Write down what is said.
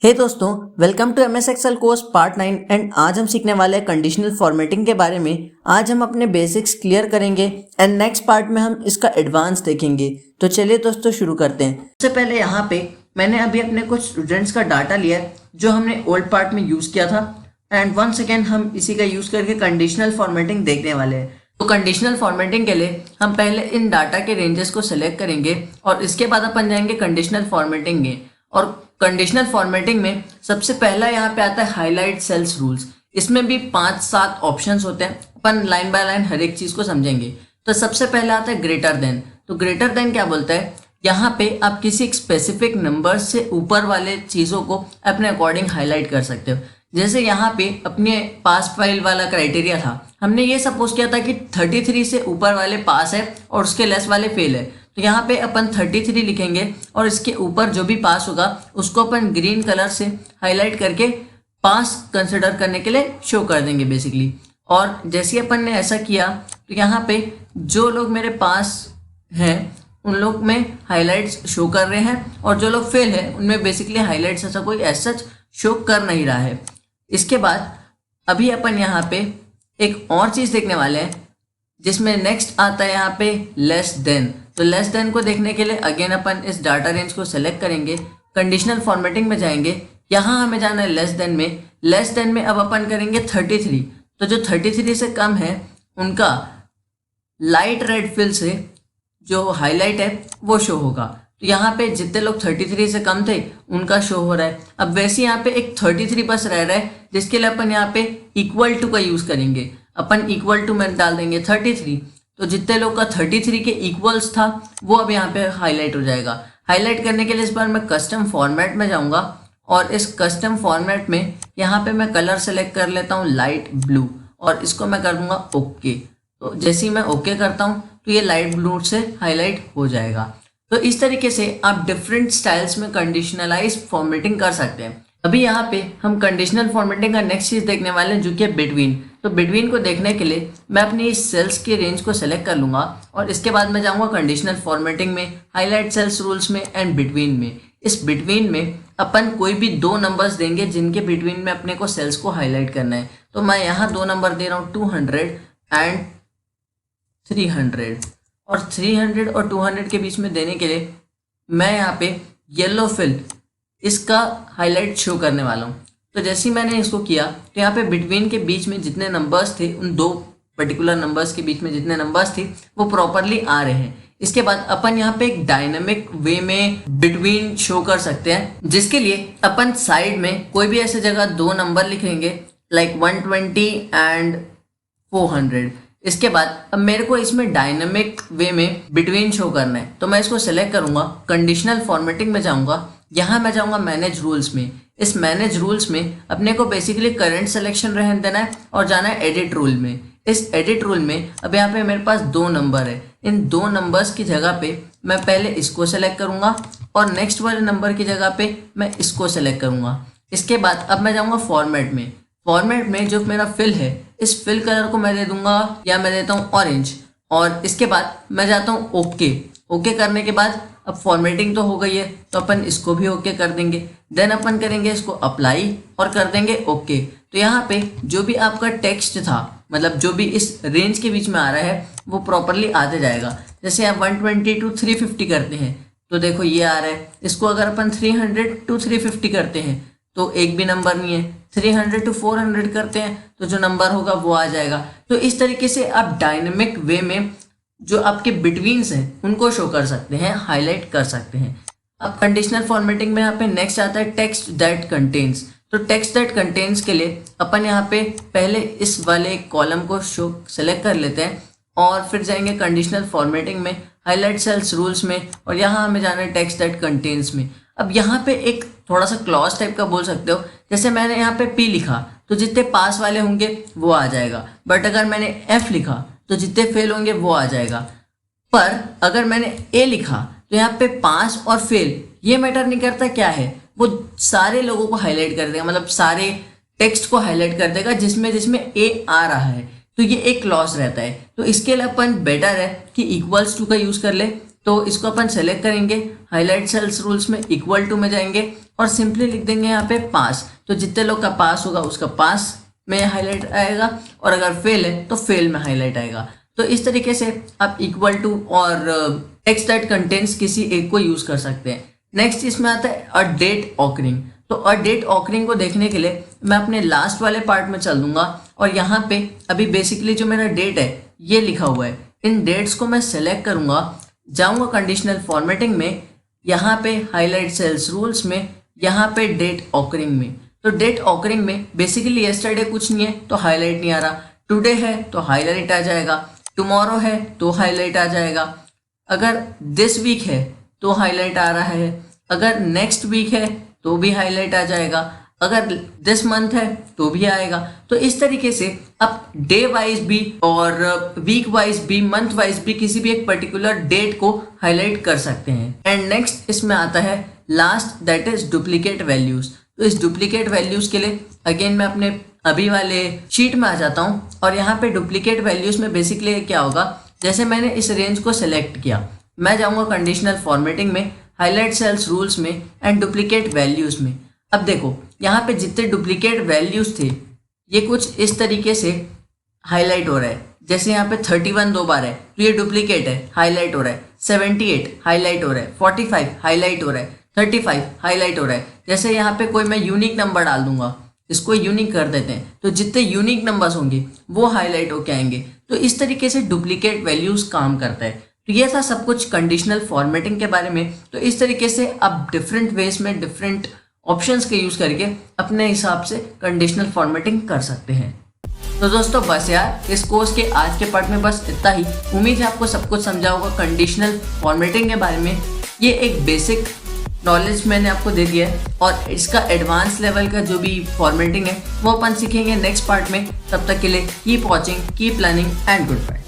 हे दोस्तों, welcome to MS Excel course part 9 and आज हम सीखने वाले हैं कंडीशनल फॉर्मेटिंग के बारे में। आज हम अपने बेसिक्स क्लियर करेंगे एंड नेक्स्ट पार्ट में हम इसका एडवांस देखेंगे। तो चलिए दोस्तों शुरू करते हैं। सबसे पहले यहाँ पे मैंने अभी अपने कुछ स्टूडेंट्स का डाटा लिया है जो हमने ओल्ड पार्ट में यूज़ किया था एंड वंस अगेन हम इसी का यूज़ करके कंडीशनल फॉर्मेटिंग देखने वाले हैं। तो कंडीशनल फॉर्मेटिंग के लिए हम पहले इन डाटा के रेंजेस को सिलेक्ट करेंगे और इसके बाद अपन जाएंगे कंडीशनल फॉर्मेटिंग में। और कंडीशनल फॉर्मेटिंग में सबसे पहला यहाँ पे आता है हाईलाइट सेल्स रूल्स। इसमें भी 5-7 ऑप्शंस होते हैं, अपन लाइन बाय लाइन हर एक चीज़ को समझेंगे। तो सबसे पहला आता है ग्रेटर देन। तो ग्रेटर देन क्या बोलता है, यहाँ पे आप किसी एक स्पेसिफिक नंबर से ऊपर वाले चीज़ों को अपने अकॉर्डिंग हाईलाइट कर सकते हो। जैसे यहाँ पे अपने पास फाइल वाला क्राइटेरिया था, हमने ये सपोज किया था कि 33 से ऊपर वाले पास है और उसके लेस वाले फेल है। तो यहाँ पे अपन 33 लिखेंगे और इसके ऊपर जो भी पास होगा उसको अपन ग्रीन कलर से हाईलाइट करके पास कंसिडर करने के लिए शो कर देंगे बेसिकली। और जैसे अपन ने ऐसा किया तो यहाँ पे जो लोग मेरे पास हैं उन लोग में हाईलाइट्स शो कर रहे हैं और जो लोग फेल है उनमें बेसिकली हाईलाइट्स ऐसा कोई ऐसा शो कर नहीं रहा है। इसके बाद अभी अपन यहाँ पे एक और चीज़ देखने वाले हैं जिसमें नेक्स्ट आता है यहाँ पे लेस देन। तो लेस देन को देखने के लिए अगेन अपन इस डाटा रेंज को सेलेक्ट करेंगे, कंडीशनल फॉर्मेटिंग में जाएंगे, यहाँ हमें जाना है लेस देन में। लेस देन में अब अपन करेंगे 33। तो जो 33 से कम है उनका लाइट रेड फिल से जो हाईलाइट है वो शो होगा। तो यहाँ पे जितने लोग 33 से कम थे उनका शो हो रहा है। अब वैसे यहाँ पे एक 33 बस रह रहा है जिसके लिए अपन यहाँ पे इक्वल टू का यूज़ करेंगे। अपन इक्वल टू में डाल देंगे 33। तो जितने लोग का 33 के इक्वल्स था वो अब यहाँ पे हाईलाइट हो जाएगा। हाईलाइट करने के लिए इस बार मैं कस्टम फॉर्मेट में जाऊँगा और इस कस्टम फॉर्मेट में यहाँ पे मैं कलर सेलेक्ट कर लेता हूँ लाइट ब्लू और इसको मैं कर दूंगा ओके। तो जैसे ही मैं ओके करता हूँ तो ये लाइट ब्लू से हाईलाइट हो जाएगा। तो इस तरीके से आप डिफरेंट स्टाइल्स में कंडीशनलाइज फॉर्मेटिंग कर सकते हैं। अभी यहाँ पे हम कंडीशनल फॉर्मेटिंग का नेक्स्ट चीज़ देखने वाले हैं जो कि है बिटवीन। तो बिटवीन को देखने के लिए मैं अपनी इस सेल्स की रेंज को सेलेक्ट कर लूँगा और इसके बाद मैं जाऊँगा कंडीशनल फॉर्मेटिंग में, हाईलाइट सेल्स रूल्स में एंड बिटवीन में। इस बिटवीन में अपन कोई भी 2 नंबर्स देंगे जिनके बिटवीन में अपने को सेल्स को हाईलाइट करना है। तो मैं यहाँ 2 नंबर दे रहा हूँ 200 एंड 300। और 300 और 200 के बीच में देने के लिए मैं यहाँ पे येलो फिल इसका हाईलाइट शो करने वाला हूँ। तो जैसे ही मैंने इसको किया तो यहाँ पे बिटवीन के बीच में जितने नंबर्स थे उन 2 पर्टिकुलर नंबर्स के बीच में जितने नंबर्स थे वो प्रॉपरली आ रहे हैं। इसके बाद अपन यहाँ पे एक डायनामिक वे में बिटवीन शो कर सकते हैं, जिसके लिए अपन साइड में कोई भी ऐसी जगह 2 नंबर लिखेंगे लाइक 120 एंड 400। इसके बाद अब मेरे को इसमें डायनामिक वे में बिटवीन शो करना है तो मैं इसको सेलेक्ट करूंगा, कंडीशनल फॉर्मेटिंग में जाऊंगा, यहाँ मैं जाऊंगा मैनेज रूल्स में। इस मैनेज रूल्स में अपने को बेसिकली करंट सिलेक्शन रहने देना है और जाना है एडिट रूल में। इस एडिट रूल में अब यहाँ पे मेरे पास 2 नंबर है, इन 2 नंबर्स की जगह पे मैं पहले इसको सेलेक्ट करूंगा और नेक्स्ट वाले नंबर की जगह पे मैं इसको सेलेक्ट करूंगा। इसके बाद अब मैं जाऊंगा फॉर्मेट में। फॉर्मेट में जो मेरा फिल है इस फिल कलर को मैं दे दूंगा या मैं देता हूँ ऑरेंज। और इसके बाद मैं जाता हूँ ओके। ओके करने के बाद अब फॉर्मेटिंग तो हो गई है तो अपन इसको भी ओके कर देंगे। देन अपन करेंगे इसको अप्लाई और कर देंगे ओके। तो यहाँ पे जो भी आपका टेक्स्ट था, मतलब जो भी इस रेंज के बीच में आ रहा है वो प्रॉपरली आते जाएगा। जैसे आप 120 to 350 करते हैं तो देखो ये आ रहा है। इसको अगर अपन 300 to 350 करते हैं तो एक भी नंबर नहीं है। 300 to 400 करते हैं तो जो नंबर होगा वो आ जाएगा। तो इस तरीके से आप डायनेमिक वे में जो आपके बिटवीन्स हैं उनको शो कर सकते हैं, हाईलाइट कर सकते हैं। अब कंडीशनल फॉर्मेटिंग में यहाँ पे नेक्स्ट आता है टेक्स्ट दैट कंटेन्स। तो टेक्स्ट दैट कंटेन्स के लिए अपन यहाँ पे पहले इस वाले कॉलम को शो सेलेक्ट कर लेते हैं और फिर जाएंगे कंडीशनल फॉर्मेटिंग में, हाईलाइट सेल्स रूल्स में और यहाँ हमें जाना है टेक्स्ट दैट कंटेन्स में। अब यहाँ पे एक थोड़ा सा क्लॉज टाइप का बोल सकते हो। जैसे मैंने यहाँ पे P लिखा तो जितने पास वाले होंगे वो आ जाएगा, बट अगर मैंने F लिखा तो जितने फेल होंगे वो आ जाएगा। पर अगर मैंने A लिखा तो यहाँ पे पास और फेल ये मैटर नहीं करता, क्या है वो सारे लोगों को हाईलाइट कर देगा, मतलब सारे टेक्स्ट को हाईलाइट कर देगा जिसमें जिसमें A आ रहा है। तो ये एक क्लॉज रहता है। तो इसके लिए अपन बेटर है कि इक्वल्स टू का यूज़ कर ले। तो इसको अपन सेलेक्ट करेंगे, हाईलाइट सेल्स रूल्स में इक्वल टू में जाएंगे और सिंपली लिख देंगे यहाँ पे पास। तो जितने लोग का पास होगा उसका पास में हाईलाइट आएगा और अगर फेल है तो फेल में हाईलाइट आएगा। तो इस तरीके से आप इक्वल टू और टेक्स्ट दैट कंटेन्स किसी एक को यूज कर सकते हैं। नेक्स्ट इसमें आता है अ डेट ऑकरिंग। तो अ डेट ऑकरिंग को देखने के लिए मैं अपने लास्ट वाले पार्ट में चल दूंगा और यहाँ पे अभी बेसिकली जो मेरा डेट है ये लिखा हुआ है। इन डेट्स को मैं सेलेक्ट करूंगा, जाऊंगा कंडीशनल फॉर्मेटिंग में, यहाँ पे हाईलाइट सेल्स रूल्स में, यहाँ पे डेट ऑकरिंग में। तो डेट ऑकरिंग में बेसिकली येस्टरडे कुछ नहीं है तो हाईलाइट नहीं आ रहा, टुडे है तो हाईलाइट आ जाएगा, टुमारो है तो हाईलाइट आ जाएगा, अगर दिस वीक है तो हाईलाइट आ रहा है, अगर नेक्स्ट वीक है तो भी हाईलाइट आ जाएगा, अगर दिस मंथ है तो भी आएगा। तो इस तरीके से आप डे वाइज भी और वीक वाइज भी, मंथ वाइज भी किसी भी एक पर्टिकुलर डेट को हाईलाइट कर सकते हैं। एंड नेक्स्ट इसमें आता है last, that is duplicate values. तो इस डुप्लीकेट वैल्यूज के लिए अगेन मैं अपने अभी वाले शीट में आ जाता हूँ और यहाँ पे डुप्लीकेट वैल्यूज में बेसिकली क्या होगा, जैसे मैंने इस रेंज को सिलेक्ट किया, मैं जाऊँगा कंडीशनल फॉर्मेटिंग में, हाईलाइट सेल्स रूल्स में एंड डुप्लीकेट वैल्यूज में। अब देखो यहाँ पे जितने डुप्लीकेट वैल्यूज थे ये कुछ इस तरीके से हाईलाइट हो रहा है। जैसे यहाँ पे 31 दो बार है तो ये डुप्लीकेट है, हाईलाइट हो रहा है, 78 हाईलाइट हो रहा है, 45 हाईलाइट हो रहा है, 35 हाईलाइट हो रहा है। जैसे यहाँ पे कोई मैं यूनिक नंबर डाल दूंगा, इसको यूनिक कर देते हैं, तो जितने यूनिक नंबर्स होंगे वो हाईलाइट होके आएंगे। तो इस तरीके से डुप्लीकेट वैल्यूज काम करता है। तो ये था सब कुछ कंडीशनल फॉर्मेटिंग के बारे में। तो इस तरीके से आप डिफरेंट वेज में डिफरेंट ऑप्शंस के यूज करके अपने हिसाब से कंडीशनल फॉर्मेटिंग कर सकते हैं। तो दोस्तों बस यार इस कोर्स के आज के पार्ट में बस इतना ही। उम्मीद है आपको सब कुछ समझा होगा कंडीशनल फॉर्मेटिंग के बारे में। ये एक बेसिक नॉलेज मैंने आपको दे दिया है और इसका एडवांस लेवल का जो भी फॉर्मेटिंग है वो अपन सीखेंगे नेक्स्ट पार्ट में। तब तक के लिए keep watching, keep learning and good bye.